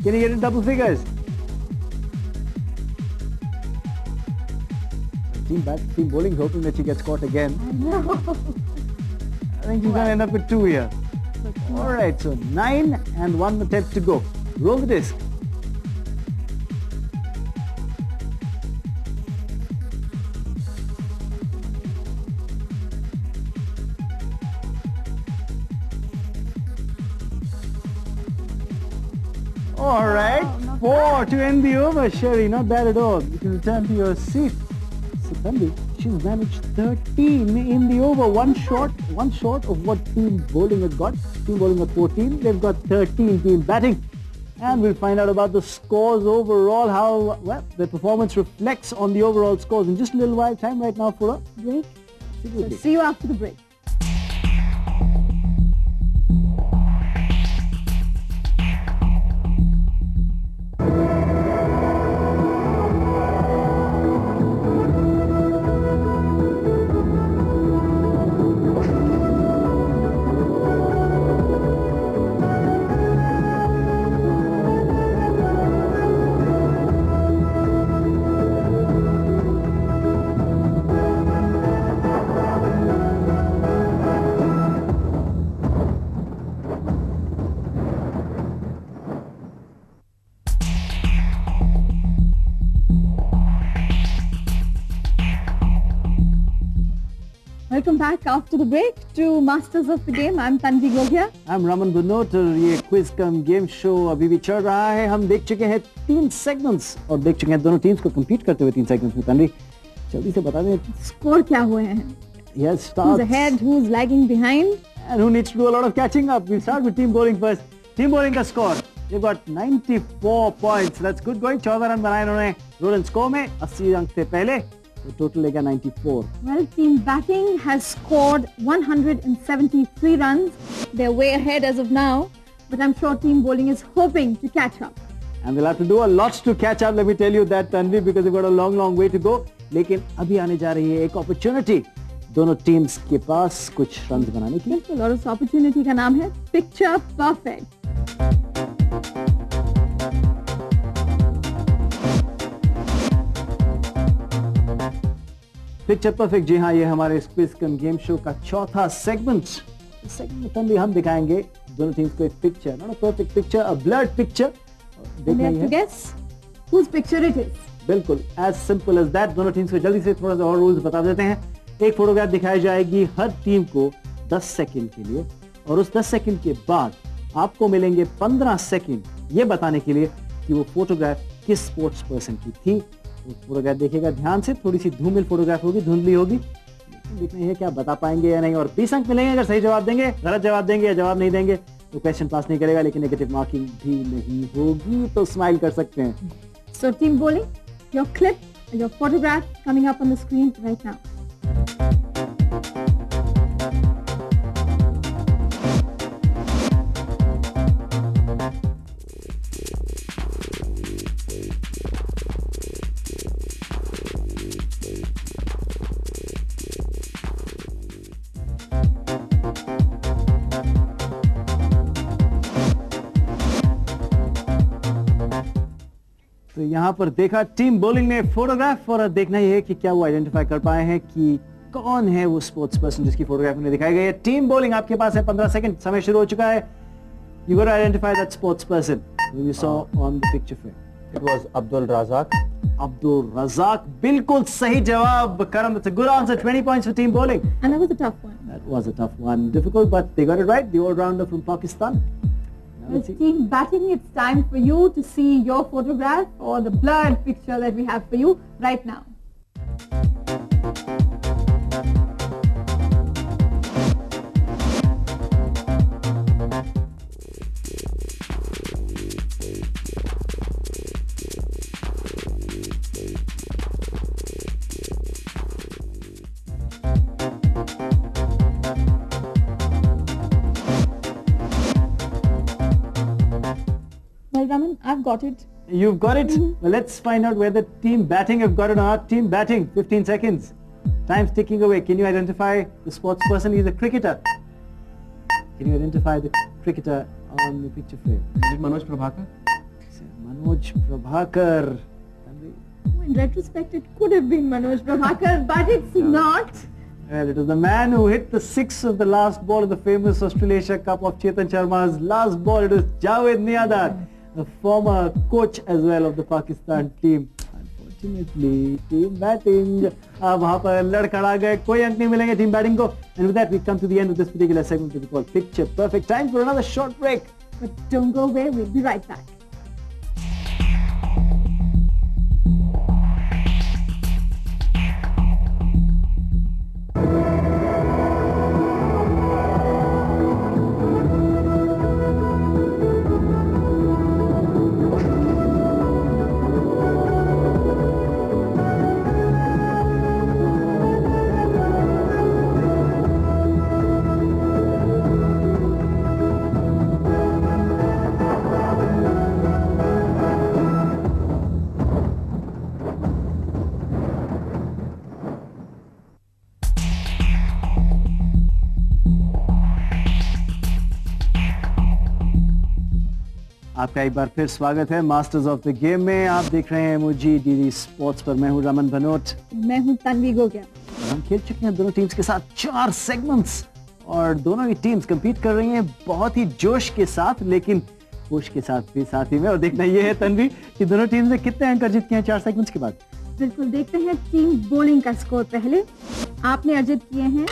Can you get in double figures? Team bowling hoping that she gets caught again. I know. I think she's going to end up with 2 here. All right, so 9 and 1 attempt to go. Roll the disc. All right, not 4 to end the over, Sherry. Not bad at all. You can return to your seat. So Tanvi, she's managed 13 in the over. One short of what team bowling has got. Team bowling got 14. They've got 13 team batting. And we'll find out about the scores overall, how well the performance reflects on the overall scores in just a little while. Time right now for a Break. break. See you after the break. Welcome back after the break to Masters of the Game. I'm Tanvi Gogia. I'm Raman Bunot और ये quiz कम game show अभी भी चल रहा है. हम देख चुके हैं 3 सेगमेंट्स और देख चुके हैं दोनों टीम्स को compete करते हुए 3 सेगमेंट्स में. तन्वी जल्दी से बता दें. Score क्या हुए हैं? Yes, Who's starts ahead? Who's lagging behind? and who needs to do a lot of catching up. We'll start with team bowling first. Team bowling का score They've got 94 points. That's good going. 14 run बनाए इन्होंने rule and score में 80 अंक थे पहले, तो total लेगा 94. Well, team batting has scored 173 runs. They're way ahead as of now, but I'm sure team bowling is hoping to catch up. And they'll have to do a lot to catch up, let me tell you that, Tanvi, because they've got a long way to go. लेकिन अभी आने जा रही है एक opportunity दोनों teams के पास कुछ रन बनाने की. बिल्कुल, और उस opportunity का नाम है Picture Perfect. पिक्चर परफेक्ट, जी हाँ, ये हमारे क्विज कम गेम शो का चौथा सेगमेंट. इस सेगमेंट में हम दिखाएंगे दोनों टीम्स को एक picture, not a perfect picture, a blurred picture. And they have to guess whose picture it is. बिल्कुल, as simple as that. दोनों टीम्स को जल्दी से थोड़ा सा और रूल्स बता देते हैं. एक फोटोग्राफ दिखाई जाएगी हर टीम को 10 सेकंड के लिए, और उस 10 सेकंड के बाद आपको मिलेंगे 15 सेकंड ये बताने के लिए कि वो फोटोग्राफ किस स्पोर्ट्स पर्सन की थी. वो फोटोग्राफ देखिएगा ध्यान से, थोड़ी सी धूमिल फोटोग्राफ होगी, धुंधली होगी, लेकिन देखना है क्या बता पाएंगे या नहीं. और 20 अंक मिलेंगे अगर सही जवाब देंगे. गलत जवाब देंगे या जवाब नहीं देंगे तो क्वेश्चन पास नहीं करेगा, लेकिन नेगेटिव मार्किंग भी नहीं होगी, तो स्माइल कर सकते हैं. So team bowling, your clip, your photograph coming up on the screen right now. तो यहाँ पर देखा टीम बॉलिंग ने फोटोग्राफ, और देखना ही है कि क्या वो आइडेंटिफाई कर पाए हैं कि कौन है वो स्पोर्ट्स पर्सन जिसकी फोटोग्राफ उन्हें दिखाई गई है. टीम बॉलिंग, आपके पास है 15 सेकंड, समय शुरू हो चुका है. You got to identify that sports person you saw on the picture frame. It was Abdul Razak. Abdul Razzaq, बिल्कुल सही जवाब. करम, that's a good answer. 20 points for team bowling. And that was a tough one. That was a tough one, difficult, but they got it right. The all-rounder from Pakistan. Well, team batting, it's time for you to see your photograph or the blurred picture that we have for you right now. Well, Raman, I've got it. You've got it? Well, let's find out whether team batting have got it or not. Team batting, 15 seconds. Time's ticking away. Can you identify the sports person? He's a cricketer. Can you identify the cricketer on the picture frame? Is it Manoj Prabhakar? Manoj Prabhakar. In retrospect, it could have been Manoj Prabhakar, but it's not. Well, it was the man who hit the six of the last ball of the famous Australasia Cup of Chetan Sharma's last ball. It was Javed Miandar, the former coach as well of the Pakistan team. Unfortunately, team batting. अब वहाँ पर लड़खड़ा गए, कोई अंक नहीं मिलेंगे team batting को. And with that, we come to the end of this particular segment which we call Picture Perfect. Time for another short break. But don't go away, we'll be right back. आपका एक बार फिर स्वागत है masters of the game में. आप देख रहे हैं मुझे डीडी स्पोर्ट्स पर. मैं हूं रमन भनोट. मैं हूं तन्वी गोगिया. हम खेल चुके हैं दोनों टीम्स के साथ 4 सेगमेंट्स, और दोनों ही टीम्स compete कर रही हैं बहुत ही जोश के साथ, लेकिन होश के साथ भी साथ ही में. और देखना ये है तन्वी कि दोनों टीम्स ने कितने अंक अर्जित किए हैं 4 सेगमेंट्स के बाद. बिल्कुल, देखते हैं टीम बॉलिंग का स्कोर. पहले आपने अर्जित किए हैं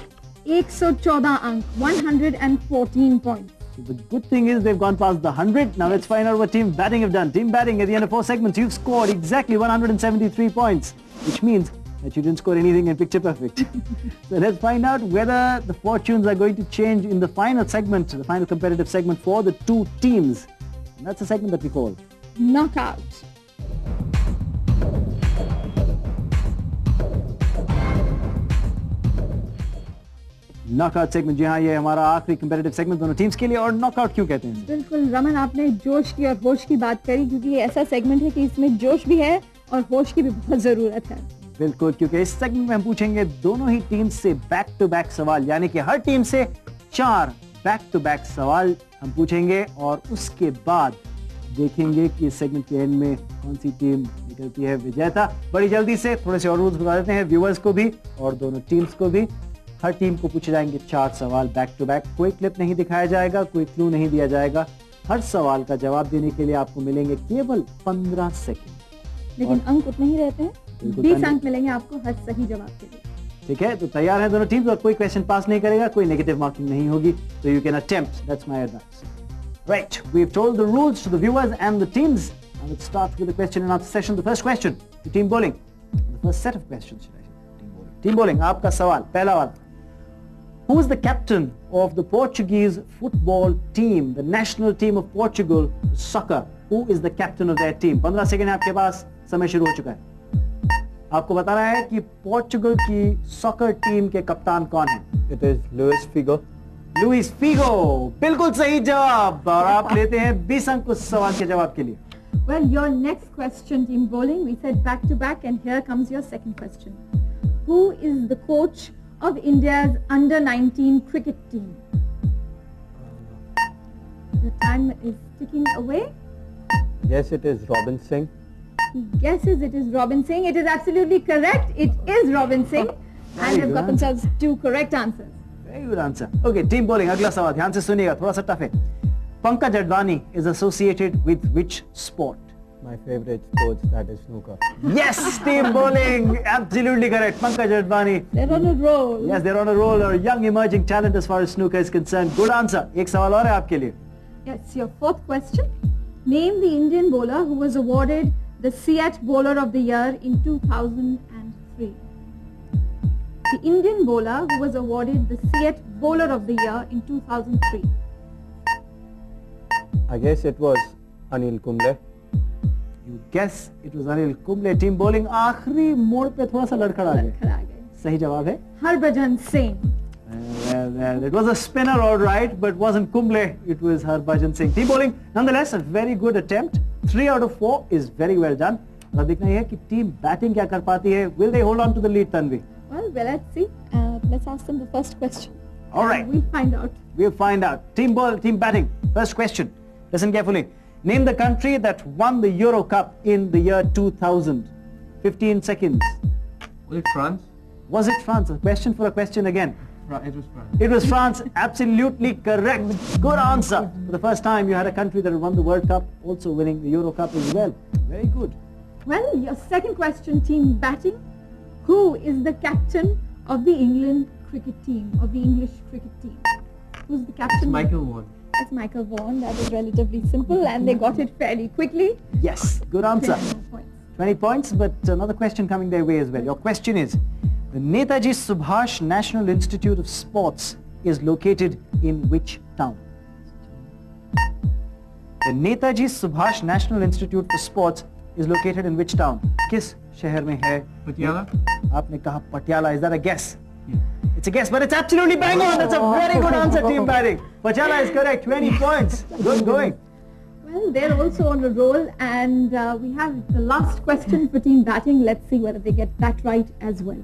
114 अंक, 114 point. The good thing is they've gone past the 100. Now let's find out what team batting have done. Team batting, at the end of 4 segments, you've scored exactly 173 points, which means that you didn't score anything in Picture Perfect. So let's find out whether the fortunes are going to change in the final segment, the final competitive segment for the two teams. And that's a segment that we call Knockout. Knockout segment. जी हाँ, ये हमारा आखिरी competitive segment दोनों teams के लिए। और knockout क्यों कहते हैं? बिल्कुल रमन, आपने जोश की और होश की बात करी, क्योंकि ये ऐसा सेगमेंट है कि इसमें जोश भी है और होश की भी बहुत जरूरत है। बिल्कुल, क्योंकि इस सेगमेंट में हम पूछेंगे दोनों ही टीम से बैक टू बैक सवाल, यानी कि हर टीम से 4 बैक टू बैक सवाल हम पूछेंगे और उसके बाद देखेंगे कि इस सेगमेंट के एंड में कौन सी टीम निकलती है विजेता। बड़ी जल्दी से थोड़े से और रूल्स बता देते हैं व्यूअर्स को भी और दोनों टीम्स को भी। हर टीम को पूछे जाएंगे 4 सवाल बैक टू बैक। कोई क्लिप नहीं दिखाया जाएगा, कोई क्लू नहीं दिया जाएगा। हर सवाल का जवाब देने के लिए आपको मिलेंगे केवल 15 सेकंड। लेकिन अंक उतने ही रहते हैं, 20 अंक मिलेंगे आपको हर सही जवाब के लिए। ठीक है, तो तैयार है दोनों टीम्स और कोई क्वेश्चन पास नहीं करेगा, कोई नेगेटिव मार्किंग नहीं होगी, तो you can attempt, that's my advice. Right, we've told the rules to the viewers and the teams. Now let's start with the question and answer session. The first question to team bowling. The first set of questions, should I say? Team bowling. Team bowling, आपका सवाल पहला वाला. Who is the captain of the Portuguese football team, the national team of Portugal, soccer? Who is the captain of their team? 15 second है आपके पास, समय शुरू हो चुका है। आपको बताना है कि पोर्चुगल की सॉकर टीम के कप्तान कौन है? It is Luis Figo. Luis Figo, बिल्कुल सही जवाब। और आप लेते हैं 20 अंक उस सवाल के जवाब के लिए। Well, your next question, team bowling, we said back to back, and here comes your second question. Who is the coach of India's under-19 cricket team? Your time is ticking away. Yes, it is Robin Singh. He guesses it is Robin Singh. It is absolutely correct. It is Robin Singh. And they've got themselves 2 correct answers. Very good answer. Okay, team bowling, अगला सवाल ध्यान से सुनिएगा, थोड़ा सा tough है। Pankaj Advani is associated with which sport? My favorite sports, that is snooker. Yes, team bowling, absolutely correct. Pankaj Advani. They're on a roll. Yes, they're on a roll. A young emerging talent as far as snooker is concerned. Good answer. एक सवाल और है आपके लिए. Yes, your fourth question. Name the Indian bowler who was awarded the SIAT Bowler of the Year in 2003. The Indian bowler who was awarded the SIAT Bowler of the Year in 2003. I guess it was Anil Kumble. You guess it was Anil Kumble. Team bowling आखिरी मोड़ पे थोड़ा सा लड़खड़ा गए. सही जवाब है Harbhajan Singh. Well, it was a spinner, all right, but wasn't Kumble. It was Harbhajan Singh. Team bowling, nonetheless, a very good attempt. 3 out of 4 is very well done. अब देखना ये है कि टीम बैटिंग क्या कर पाती है. Will they hold on to the lead, Tanvi? Well, let's see. Let's ask them the first question. All right. We'll find out. We'll find out. Team batting. First question. Listen carefully. Name the country that won the Euro Cup in the year 2000. 15 seconds. Was it France? Was it France? A question for a question again. It was France. It was France. Absolutely correct. Good answer. For the first time, you had a country that had won the World Cup, also winning the Euro Cup as well. Very good. Well, your second question, team batting. Who is the captain of the England cricket team, of the English cricket team? Who's the captain? It's Michael Vaughan. It's Michael Vaughan. That is relatively simple, and they got it fairly quickly. Yes, good answer. 20 points. 20 points, but another question coming their way as well. Your question is, the Netaji Subhash National Institute of Sports is located in which town? The Netaji Subhash National Institute for Sports is located in which town? किस शहर में है? Patiala? आपने कहा Patiala. Is that a guess? It's a guess, but it's absolutely bang on. That's a very good answer, team batting. Patiala is correct. 20 points. Good going. Well, they're also on a roll, and we have the last question for team batting. Let's see whether they get that right as well.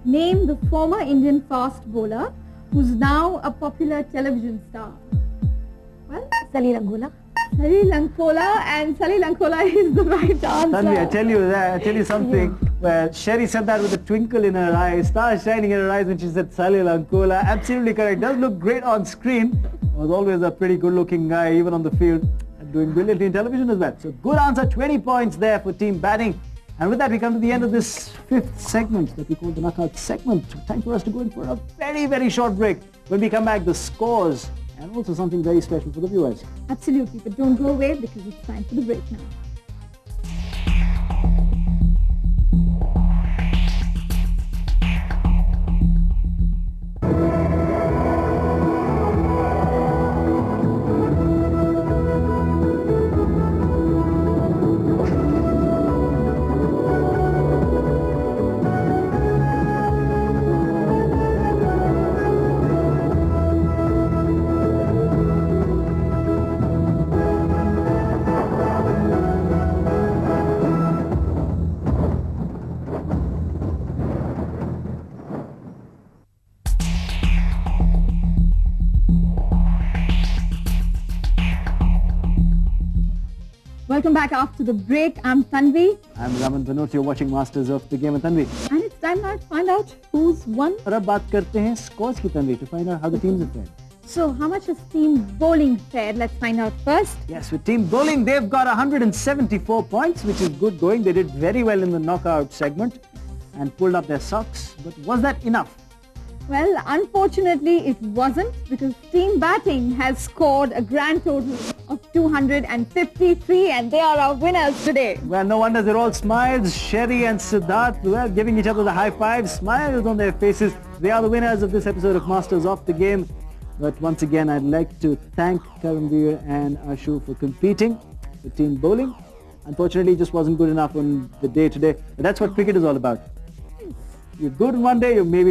Name the former Indian fast bowler who's now a popular television star. Well, Salil Angola. Salil Lankola, and Salil Lankola is the right answer. Tanvi, I tell you something. Well, Sherry said that with a twinkle in her eye, stars shining in her eyes when she said Salil Ankola. Absolutely correct. Does look great on screen. Was always a pretty good-looking guy, even on the field, and doing brilliantly in television as well. So good answer. 20 points there for team batting. And with that, we come to the end of this 5th segment that we call the knockout segment. Time for us to go in for a very, very short break. When we come back, the scores and also something very special for the viewers. Absolutely, but don't go away because it's time for the break now. Welcome back after the break. I'm Tanvi. I'm Raman Bhanot. You're watching Masters of the Game with Tanvi. And it's time now to find out who's won. और अब बात करते हैं scores की Tanvi to find out how the teams have fared. So how much has Team Bowling fared? Let's find out first. Yes, with Team Bowling, they've got 174 points, which is good going. They did very well in the knockout segment and pulled up their socks. But was that enough? Well, unfortunately, it wasn't, because Team Batting has scored a grand total of 253, and they are our winners today. Well, no wonder they're all smiles. Sherry and Siddharth, well, giving each other the high five, smiles on their faces. They are the winners of this episode of Masters of the Game. But once again, I'd like to thank Karamveer and Ashu for competing with Team Bowling. Unfortunately, it just wasn't good enough on the day today. But that's what cricket is all about. You're good on one day, you maybe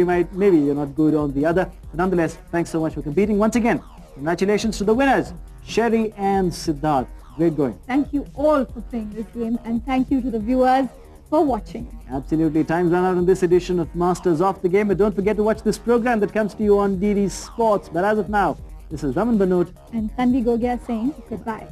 you're not good on the other. But nonetheless, thanks so much for competing once again. Congratulations to the winners, Sherry and Siddharth. Great going. Thank you all for playing this game, and thank you to the viewers for watching. Absolutely. Time's run out on this edition of Masters of the Game. But don't forget to watch this program that comes to you on DD Sports. But as of now, this is Raman Bhanot and Tanvi Gogia saying goodbye.